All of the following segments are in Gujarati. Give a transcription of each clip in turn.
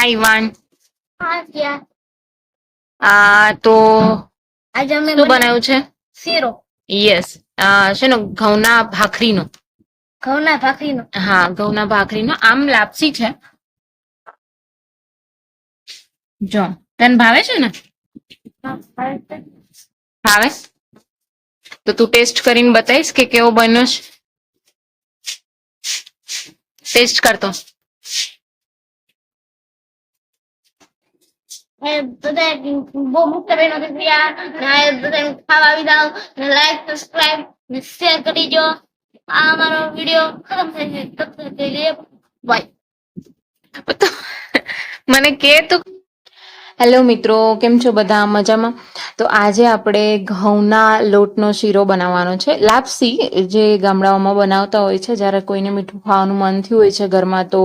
હાય વાન. હા ક્યાં તો આજે અમે શું બનાવ્યું છે? શીરો. યસ. શેનો? ઘઉંના ભાખરીનો. ઘઉંના ભાખરીનો. હા, ઘઉંના ભાખરીનો. આમ લાપસી છે. જો તને ભાવે છે ને? ભાવે તો તું ટેસ્ટ કરીને બતાવીશ કે કેવો બન્યો છે? ટેસ્ટ કરતો. બધા બહુ મુક્ત બહેનો બધા ખાવા આવી જાઓ, લાઈક સબસ્ક્રાઇબ શેર કરી દો. આ અમારો વિડીયો ખતમ થાય છે. બાય. મને કે તું. હેલો મિત્રો, કેમ છો બધા? મજામાં? તો આજે આપણે ઘઉંના લોટનો શીરો બનાવવાનો છે. લાપસી જે ગામડાઓમાં બનાવતા હોય છે, જ્યારે કોઈને મીઠું ખાવાનું મન થયું હોય છે ઘરમાં, તો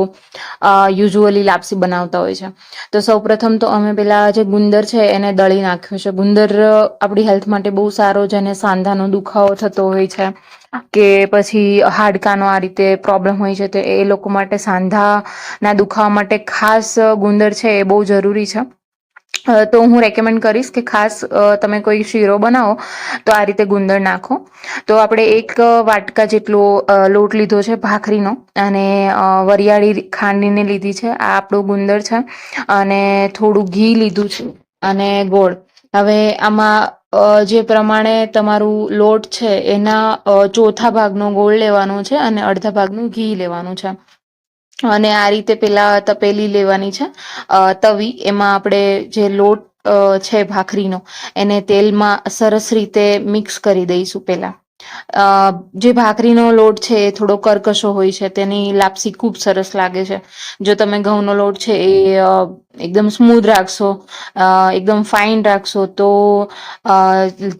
યુઝ્યુઅલી લાપસી બનાવતા હોય છે. તો સૌપ્રથમ તો અમે પેલા જે ગુંદર છે એને દળી નાખ્યો છે. ગુંદર આપણી હેલ્થ માટે બહુ સારો છે, અને સાંધાનો દુખાવો થતો હોય છે કે પછી હાડકાનો આ રીતે પ્રોબ્લેમ હોય છે, તો એ લોકો માટે સાંધાના દુખાવા માટે ખાસ ગુંદર છે એ બહુ જરૂરી છે. તો હું રેકમેન્ડ કરીશ કે ખાસ તમે કોઈ શીરો બનાવો તો આ રીતે ગુંદર નાખો. તો આપણે એક વાટકા જેટલો લોટ લીધો છે ભાખરીનો, અને વરિયાળી ખાંડીને લીધી છે. આ આપણું ગુંદર છે. અને થોડું ઘી લીધું છે, અને ગોળ. હવે આમાં જે પ્રમાણે તમારું લોટ છે એના ચોથા ભાગનો ગોળ લેવાનો છે, અને અડધા ભાગનું ઘી લેવાનું છે. અને આ રીતે પેલા તપેલી લેવાની છે, તવી. એમાં આપણે જે લોટ છે ભાખરીનો, એને તેલમાં સરસ રીતે મિક્સ કરી દઈશું પેલા. જે ભાખરીનો લોટ છે એ થોડો કર્કશો હોય છે, તેની લાપસી ખૂબ સરસ લાગે છે. જો તમે ઘઉંનો લોટ છે એ એકદમ સ્મૂધ રાખશો, એકદમ ફાઈન રાખશો, તો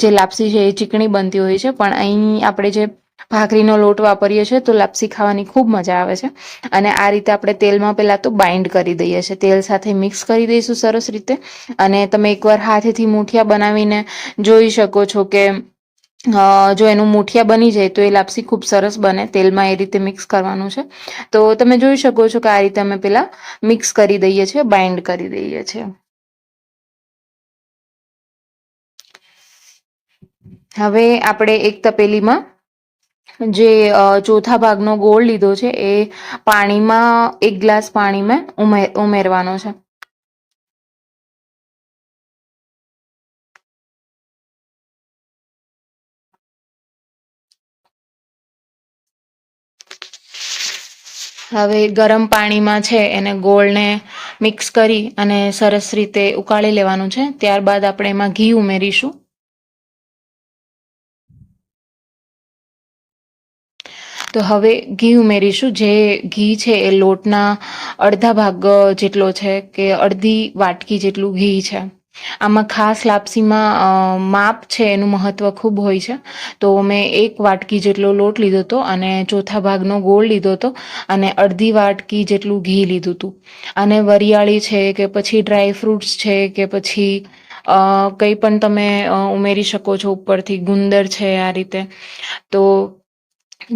જે લાપસી છે એ ચીકણી બનતી હોય છે. પણ અહીં આપણે જે ભાખરીનો લોટ વાપરીએ છીએ તો લાપસી ખાવાની ખૂબ મજા આવે છે. અને આ રીતે આપણે તેલમાં પેલા તો બાઈન્ડ કરી દઈએ છીએ, તેલ સાથે મિક્સ કરી દઈશું સરસ રીતે. અને તમે એકવાર હાથેથી મુઠિયા બનાવીને જોઈ શકો છો કે જો એનું મુઠિયા બની જાય તો એ લાપસી ખૂબ સરસ બને. તેલમાં એ રીતે મિક્સ કરવાનું છે. તો તમે જોઈ શકો છો કે આ રીતે અમે પેલા મિક્સ કરી દઈએ છીએ, બાઈન્ડ કરી દઈએ છીએ. હવે આપણે એક તપેલીમાં જે ચોથા ભાગનો ગોળ લીધો છે એ પાણીમાં, 1 ગ્લાસ પાણીમાં ઉમેરવાનો છે. હવે ગરમ પાણીમાં છે એને ગોળને મિક્સ કરી અને સરસ રીતે ઉકાળી લેવાનું છે. ત્યારબાદ આપણે એમાં ઘી ઉમેરીશું. તો હવે ઘી ઉમેરીશું. જે ઘી છે એ લોટના અડધા ભાગ જેટલો છે, કે અડધી વાટકી જેટલું ઘી છે. આમાં ખાસ લાપસીમાં માપ છે એનું મહત્વ ખૂબ હોય છે. તો મેં 1 વાટકી જેટલો લોટ લીધો હતો, અને ચોથા ભાગનો ગોળ લીધો હતો, અને અડધી વાટકી જેટલું ઘી લીધું હતું. અને વરિયાળી છે, કે પછી ડ્રાય ફ્રૂટ્સ છે, કે પછી કંઈ પણ તમે ઉમેરી શકો છો ઉપરથી. ગુંદર છે આ રીતે. તો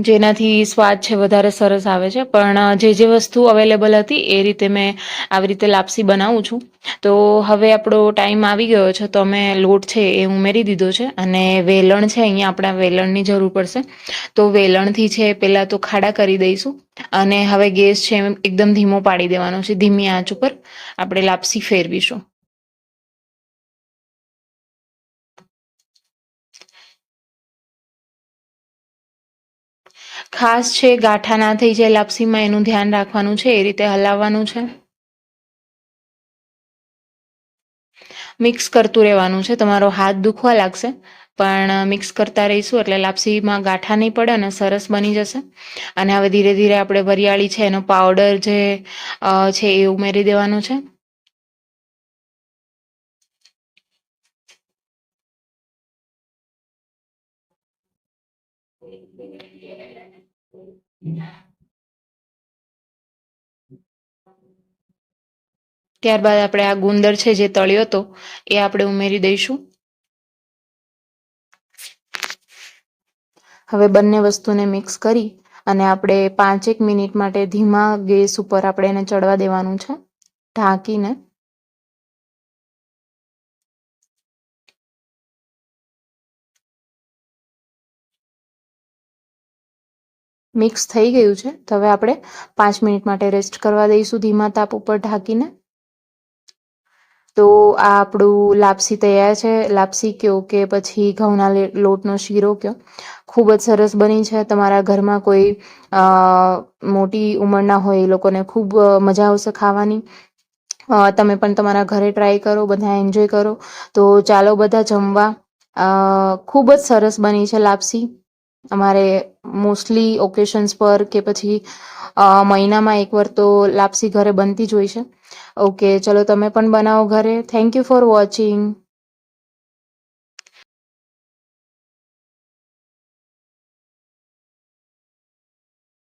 જેનાથી સ્વાદ છે વધારે સરસ આવે છે. પણ જે વસ્તુ અવેલેબલ હતી એ રીતે મેં આવી રીતે લાપસી બનાવું છું. તો હવે આપણો ટાઈમ આવી ગયો છે, તો અમે લોટ છે એ ઉમેરી દીધો છે. અને વેલણ છે, અહીંયા આપણા વેલણની જરૂર પડશે. તો વેલણથી છે પેલા તો ખાડા કરી દઈશું. અને હવે ગેસ છે એકદમ ધીમો પાડી દેવાનો છે. ધીમી આંચ ઉપર આપણે લાપસી ફેરવીશું. ખાસ છે ગાંઠા ના થઈ જાય લાપસીમાં, એનું ધ્યાન રાખવાનું છે. એ રીતે હલાવવાનું છે. મિક્સ કરતું રહેવાનું છે. તમારો હાથ દુખવા લાગશે, પણ મિક્સ કરતા રહીશું એટલે લાપસીમાં ગાંઠા નહીં પડે અને સરસ બની જશે. અને હવે ધીરે ધીરે આપણે વરિયાળી છે એનો પાવડર જે છે એ ઉમેરી દેવાનો છે. ત્યારબાદ આપણે આ ગુંદર છે જે તળ્યો હતો એ આપણે ઉમેરી દઈશું. હવે બંને વસ્તુને મિક્સ કરી અને આપણે 5 એક મિનિટ માટે ધીમા ગેસ ઉપર આપણે એને ચડવા દેવાનું છે. ઢાંકીને મિક્સ થઈ ગયું છે. તો હવે આપણે 5 મિનિટ માટે રેસ્ટ કરવા દઈશું ધીમા તાપ ઉપર ઢાંકીને. તો આ આપણું લાપસી તૈયાર છે. લાપસી કયો કે પછી ઘઉંના લોટનો શીરો કયો, ખૂબ જ સરસ બની છે. તમારા ઘરમાં કોઈ મોટી ઉંમરના હોય એ લોકોને ખૂબ મજા આવશે ખાવાની. તમે પણ તમારા ઘરે ટ્રાય કરો, બધા એન્જોય કરો. તો ચાલો બધા જમવા. ખૂબ જ સરસ બની છે લાપસી. અમારે મોસ્ટલી ઓકેશન્સ પર કે પછી મહિનામાં એકવાર તો લાપસી ઘરે બનતી જ હોય છે. ઓકે, ચલો તમે પણ બનાવો ઘરે. Thank you for watching.